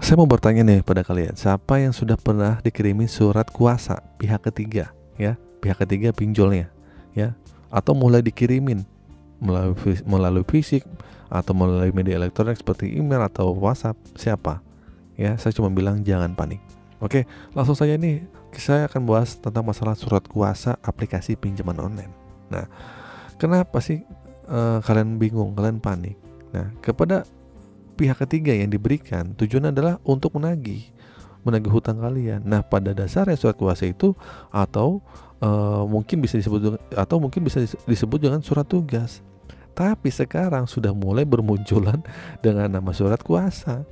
Saya mau bertanya nih pada kalian, siapa yang sudah pernah dikirimi surat kuasa pihak ketiga, ya, pihak ketiga pinjolnya, ya, atau mulai dikirimin melalui fisik atau melalui media elektronik seperti email atau WhatsApp? Siapa? Ya, saya cuma bilang jangan panik. Oke, langsung saja nih, saya akan bahas tentang masalah surat kuasa aplikasi pinjaman online. Nah, kenapa sih kalian bingung, kalian panik? Nah, kepada pihak ketiga yang diberikan tujuan adalah untuk menagih hutang kalian. Nah, pada dasarnya surat kuasa itu atau mungkin bisa disebut dengan surat tugas. Tapi sekarang sudah mulai bermunculan dengan nama surat kuasa.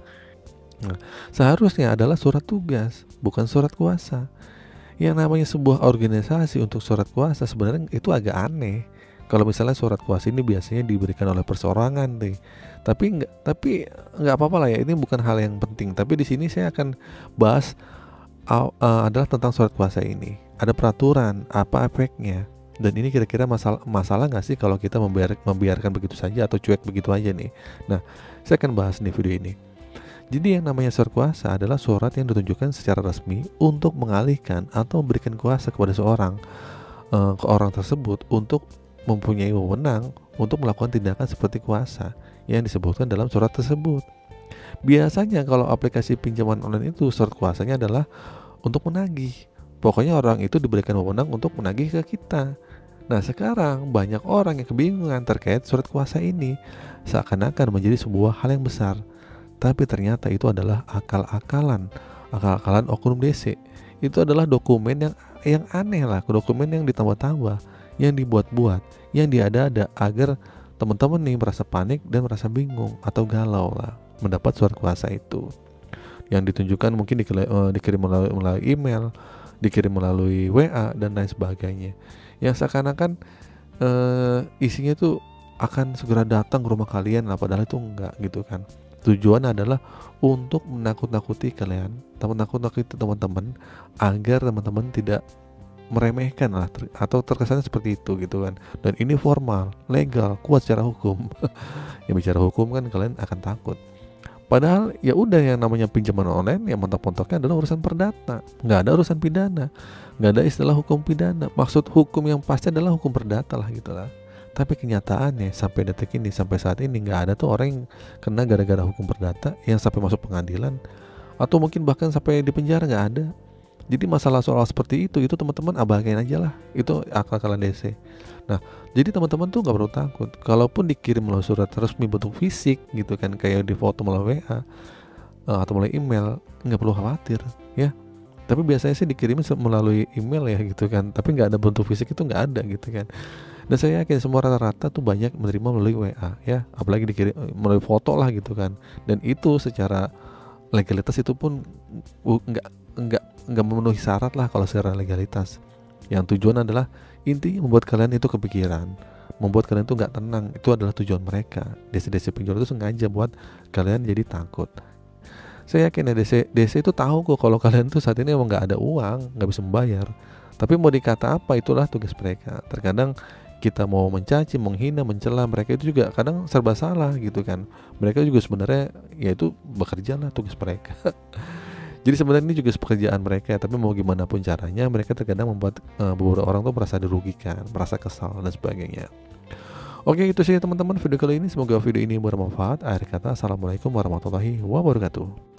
Nah, seharusnya adalah surat tugas, bukan surat kuasa. Yang namanya sebuah organisasi untuk surat kuasa sebenarnya itu agak aneh. Kalau misalnya surat kuasa ini biasanya diberikan oleh perseorangan deh. Tapi nggak apa-apa lah ya, ini bukan hal yang penting. Tapi di sini saya akan bahas adalah tentang surat kuasa ini. Ada peraturan, apa efeknya, dan ini kira-kira masalah nggak sih kalau kita membiarkan begitu saja atau cuek begitu aja nih. Nah, saya akan bahas di video ini. Jadi yang namanya surat kuasa adalah surat yang ditunjukkan secara resmi untuk mengalihkan atau memberikan kuasa kepada seorang ke orang tersebut untuk mempunyai wewenang untuk melakukan tindakan seperti kuasa yang disebutkan dalam surat tersebut. Biasanya kalau aplikasi pinjaman online itu surat kuasanya adalah untuk menagih. Pokoknya orang itu diberikan wewenang untuk menagih ke kita. Nah, sekarang banyak orang yang kebingungan terkait surat kuasa ini, seakan-akan menjadi sebuah hal yang besar. Tapi ternyata itu adalah akal-akalan oknum DC. Itu adalah dokumen yang aneh lah, dokumen yang ditambah-tambah, yang dibuat-buat, yang diada-ada agar teman-teman nih merasa panik dan merasa bingung atau galau lah mendapat surat kuasa itu. Yang ditunjukkan mungkin dikirim melalui email, dikirim melalui WA dan lain sebagainya. Yang seakan-akan isinya itu akan segera datang ke rumah kalian lah, padahal itu enggak gitu kan. Tujuan adalah untuk menakut-nakuti kalian, menakut-nakuti teman-teman agar teman-teman tidak meremehkan lah atau terkesannya seperti itu gitu kan. Dan ini formal, legal, kuat secara hukum. Yang bicara hukum kan kalian akan takut. Padahal ya udah, yang namanya pinjaman online yang mentok-mentoknya adalah urusan perdata, nggak ada urusan pidana, nggak ada istilah hukum pidana. Maksud hukum yang pasti adalah hukum perdata lah gitu lah. Tapi kenyataannya sampai detik ini, sampai saat ini nggak ada tuh orang yang kena gara-gara hukum perdata yang sampai masuk pengadilan atau mungkin bahkan sampai di penjara, nggak ada. Jadi masalah soal seperti itu teman-teman abaikan aja lah, itu akal-akalan DC. Nah, jadi teman-teman tuh nggak perlu takut. Kalaupun dikirim melalui surat resmi bentuk fisik gitu kan, kayak di foto melalui WA atau melalui email, nggak perlu khawatir ya. Tapi biasanya sih dikirim melalui email ya gitu kan, tapi nggak ada bentuk fisik, itu nggak ada gitu kan. Dan saya yakin semua rata-rata tuh banyak menerima melalui WA ya, apalagi dikirim melalui foto lah gitu kan. Dan itu secara legalitas itu pun nggak memenuhi syarat lah kalau secara legalitas. Yang tujuan adalah intinya membuat kalian itu kepikiran, membuat kalian itu nggak tenang. Itu adalah tujuan mereka. DC pinjol itu sengaja buat kalian jadi takut. Saya yakin ya DC itu tahu kok kalau kalian tuh saat ini emang nggak ada uang, nggak bisa membayar. Tapi mau dikata apa, itulah tugas mereka. Terkadang kita mau mencaci, menghina, mencela mereka itu juga kadang serba salah gitu kan. Mereka juga sebenarnya ya itu bekerja lah, tugas mereka. Jadi sebenarnya ini juga pekerjaan mereka, tapi mau gimana pun caranya mereka terkadang membuat beberapa orang tuh merasa dirugikan, merasa kesal dan sebagainya. Oke, itu sih teman-teman video kali ini. Semoga video ini bermanfaat. Akhir kata, assalamualaikum warahmatullahi wabarakatuh.